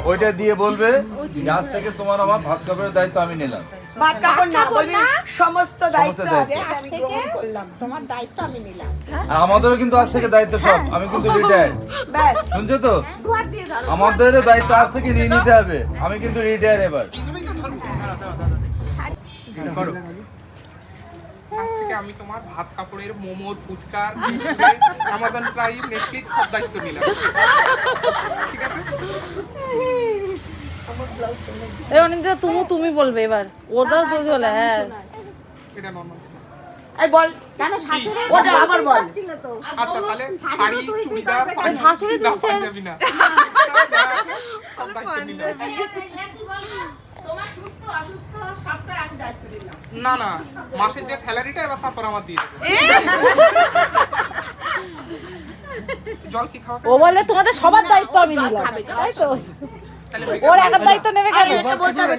ওইটা দিয়ে বলবে আজ থেকে তোমার আমার ভাত কাপড়ের দায়িত্ব আমি নিলাম। ভাত কাপড় না বলবি, সমস্ত দায়িত্ব দায়িত্ব। আজ থেকে গ্রহণ করলাম, তোমার দায়িত্ব আমি নিলাম। আর আমাদেরও কিন্তু আজ থেকে দায়িত্ব সব, আমি কিন্তু রিটায়ার্ড, ব্যাস শুনছো তো? দুহাত দিয়ে ধরো। আমাদেরও দায়িত্ব আজ থেকে নিয়ে নিতে হবে, আমি কিন্তু রিটায়ার এবার। আজ থেকে আমি তোমার ভাত কাপড়ের, মোমো, ফুচকার, অ্যামাজন প্রাইম, নেটফ্লিক্স সব দায়িত্ব নিলাম, ঠিক আছে? অনিন্দা তুমি বলবে এবার, ওটা বলে হ্যাঁ। এটা নরমাল। এই বল কেন শাশুড়ি, ওটা আবার বল। আচ্ছা তাহলে শাড়ি, চুড়িদার, পাঞ্জাবি, শাশুড়ি তুমি সে- পাঞ্জাবি না, সব দায়িত্ব নিলাম। তোমার সুস্থ অসুস্থ সবটা আমি দায়িত্ব নিলাম। না না, মাসের যে স্যালারিটা এবার তারপর আমার দিয়ে দেবে। জল কি খাওয়াতে? ও বলবে তোমাদের সবার দায়িত্ব আমি নিলাম, তাই তো? তাহলে ওর একটা দায়িত্ব নেবে কেন? এটা বলতে হবে